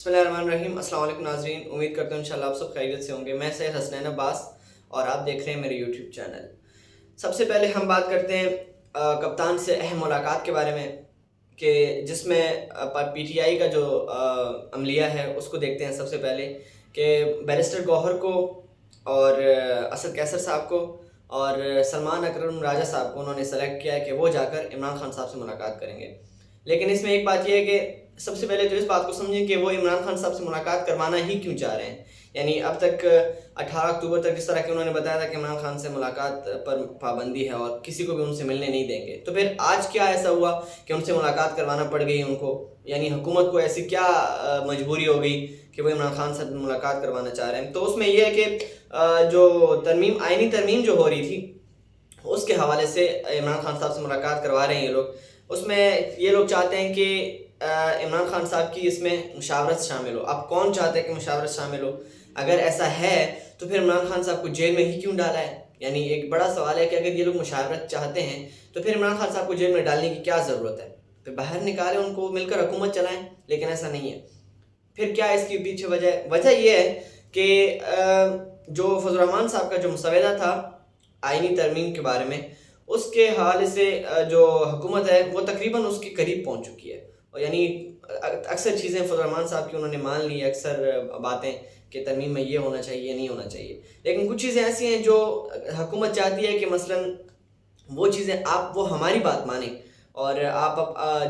बिस्मिल्लाहिर्रहमानिर्रहीम। अस्सलाम वालेकुम नाज़रीन, उम्मीद करता हूँ इंशाल्लाह आप सब खैरियत से होंगे। मैं सैयद हसनैन अब्बास और आप देख रहे हैं मेरे यूट्यूब चैनल। सबसे पहले हम बात करते हैं कप्तान से अहम मुलाकात के बारे में कि जिसमें पीटीआई का जो अमलिया है उसको देखते हैं। सबसे पहले कि बैरिस्टर गौहर को और असद कैसर साहब को और सलमान अकरम राजा साहब को उन्होंने सेलेक्ट किया है कि वो जाकर इमरान खान साहब से मुलाकात करेंगे। लेकिन इसमें एक बात यह है कि सबसे पहले तो इस बात को समझें कि वो इमरान खान साहब से मुलाकात करवाना ही क्यों चाह रहे हैं। यानी अब तक 18 अक्टूबर तक जिस तरह के उन्होंने बताया था कि इमरान खान से मुलाकात पर पाबंदी है और किसी को भी उनसे मिलने नहीं देंगे, तो फिर आज क्या ऐसा हुआ कि उनसे मुलाकात करवाना पड़ गई उनको? यानी हुकूमत को ऐसी क्या मजबूरी हो गई कि वो इमरान खान से मुलाकात करवाना चाह रहे हैं? तो उसमें यह है कि जो आइनी तरमीम जो हो रही थी उसके हवाले से इमरान खान साहब से मुलाकात करवा रहे हैं ये लोग। उसमें ये लोग चाहते हैं कि इमरान खान साहब की इसमें मुशावरत शामिल हो। अब कौन चाहते हैं कि मुशावरत शामिल हो? अगर ऐसा है तो फिर इमरान खान साहब को जेल में ही क्यों डाला है? यानी एक बड़ा सवाल है कि अगर ये लोग मुशावरत चाहते हैं तो फिर इमरान खान साहब को जेल में डालने की क्या ज़रूरत है? फिर बाहर निकालें, उनको मिलकर हुकूमत चलाएं। लेकिन ऐसा नहीं है। फिर क्या इसके पीछे वजह यह है कि जो फजल रहमान साहब का जो मुसवदा था आइनी तरमीम के बारे में, उसके हवाले से जो हुकूमत है वो तकरीबन उसके करीब पहुंच चुकी है। और यानी अक्सर चीज़ें फजल रहमान साहब की उन्होंने मान ली, अक्सर बातें कि तरमीम में ये होना चाहिए, नहीं होना चाहिए। लेकिन कुछ चीज़ें ऐसी हैं जो हुकूमत चाहती है कि मसलन वो चीज़ें वो हमारी बात मानें और आप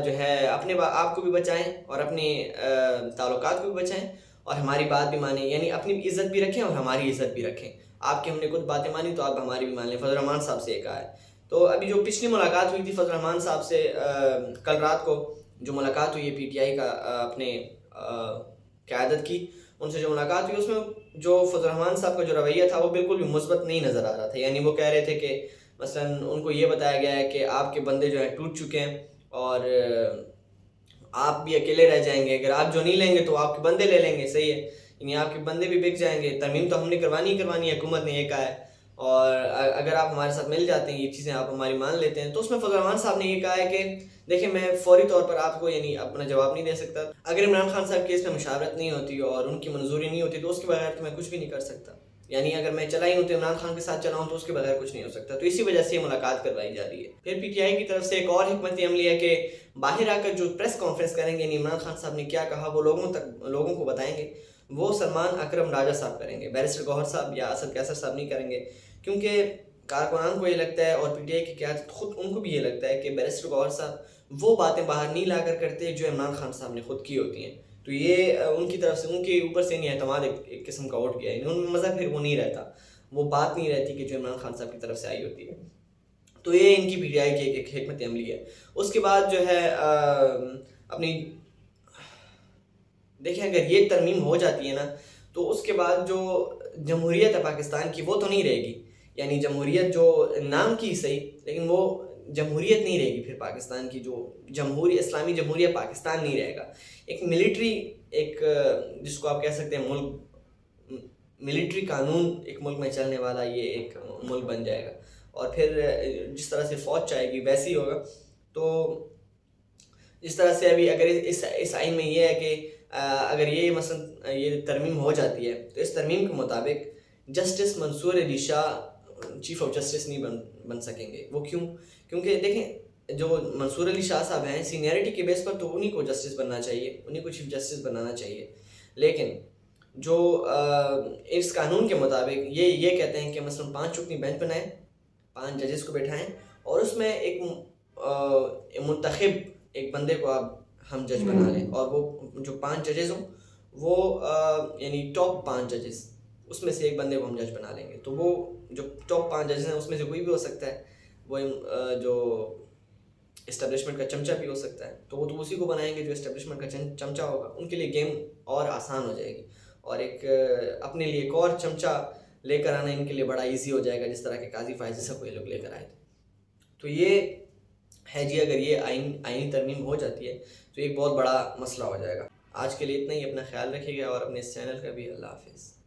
जो है अपने आप को भी बचाएं और अपने ताल्लुकात को भी बचाएं और हमारी बात भी मानें। यानी अपनी इज़्ज़त भी रखें और हमारी इज़्ज़त भी रखें। आपकी हमने कुछ बातें मानी तो आप हमारी भी मान लें। फजल रहमान साहब से ये कहा है। तो अभी जो पिछली मुलाकात हुई थी फजल रहमान साहब से, कल रात को जो मुलाकात हुई है पीटीआई का अपने क़यादत की, उनसे जो मुलाकात हुई उसमें जो फजल रहमान साहब का जो रवैया था वो बिल्कुल भी मुस्बत नहीं नज़र आ रहा था। यानी वो कह रहे थे कि मसलन उनको ये बताया गया है कि आपके बंदे जो हैं टूट चुके हैं और आप भी अकेले रह जाएंगे। अगर आप जो नहीं लेंगे तो आपके बंदे ले लेंगे। सही है, यानी आपके बंदे भी बिक जाएंगे। तरमीम तो हमने करवानी ही करवानी है, हुकूमत ने ये कहा है। और अगर आप हमारे साथ मिल जाते हैं, ये चीज़ें आप हमारी मान लेते हैं। तो उसमें फजल रहमान साहब ने ये कहा है कि देखिए, मैं फौरी तौर पर आपको यानी अपना जवाब नहीं दे सकता। अगर इमरान खान साहब केस में मुशावरत नहीं होती और उनकी मंजूरी नहीं होती तो उसके बगैर तो मैं कुछ भी नहीं कर सकता। यानी अगर मैं चला ही हूँ तो इमरान खान के साथ चला हूँ तो उसके बगैर कुछ नहीं हो सकता। तो इसी वजह से ये मुलाकात करवाई जा रही है। फिर पीटीआई की तरफ से एक और हिकमत अमली है कि बाहर आकर जो प्रेस कॉन्फ्रेंस करेंगे, यानी इमरान खान साहब ने क्या कहा वो लोगों को बताएंगे। वो सलमान अकरम राजा साहब करेंगे, बैरिस्टर गौहर साहब या असद कैसर साहब नहीं करेंगे। क्योंकि कारकुनान को ये लगता है और पीटीआई की क़यादत खुद उनको भी ये लगता है कि बैरिस्टर गौहर साहब वो बातें बाहर नहीं लाकर करते जो इमरान खान साहब ने खुद की होती हैं। तो ये उनकी तरफ से, उनके ऊपर से नहीं एतमाद एक किस्म का उठ गया है। उनमें मज़ा फिर वो नहीं रहता, वो बात नहीं रहती कि जो इमरान खान साहब की तरफ से आई होती है। तो ये इनकी पीटीआई की एक हिकमत अमली है। उसके बाद जो है अपनी देखें, अगर ये तरमीम हो जाती है ना तो उसके बाद जो जमहूरियत है पाकिस्तान की वो तो नहीं रहेगी। यानी जमहूरियत जो नाम की सही, लेकिन वो जमहूरियत नहीं रहेगी। फिर पाकिस्तान की जो इस्लामी जमहूरियत पाकिस्तान नहीं रहेगा। एक मिलिट्री, एक जिसको आप कह सकते हैं मुल्क, मिलिट्री कानून एक मुल्क में चलने वाला ये एक मुल्क बन जाएगा। और फिर जिस तरह से फ़ौज चाहेगी वैसे ही होगा। तो इस तरह से अभी अगर इस आइन में ये है कि अगर ये मसलन ये तरमीम हो जाती है तो इस तरमीम के मुताबिक justice Mansoor Ali Shah chief of justice नहीं बन सकेंगे। वो क्यों? क्योंकि देखें, जो मंसूर अली शाह साहब हैं सीनियरिटी के बेस पर तो उन्हीं को जस्टिस बनना चाहिए, उन्हीं को चीफ़ जस्टिस बनाना चाहिए। लेकिन जो इस कानून के मुताबिक ये कहते हैं कि मसलन 5 रुकनी बेंच बनाएं, 5 जजेस को बैठाएं और उसमें एक मुंतखब एक बंदे को आप हम जज बना लें और वो जो 5 जजेस हों वो यानी टॉप 5 जजेस, उसमें से एक बंदे को हम जज बना लेंगे। तो वो जो टॉप 5 जजेस हैं उसमें से कोई भी हो सकता है। वो जो इस्टेब्लिशमेंट का चमचा भी हो सकता है। तो वो तो उसी को बनाएंगे जो इस्टेब्लिशमेंट का चमचा होगा। उनके लिए गेम और आसान हो जाएगी और एक अपने लिए एक और चमचा लेकर आना इनके लिए बड़ा ईजी हो जाएगा, जिस तरह के काजी फायजे सब ये लोग लेकर आए थे। तो ये है जी, अगर ये आइनी तरमीम हो जाती है तो एक बहुत बड़ा मसला हो जाएगा। आज के लिए इतना ही। अपना ख्याल रखिएगा और अपने इस चैनल का भी। अल्लाह हाफिज़।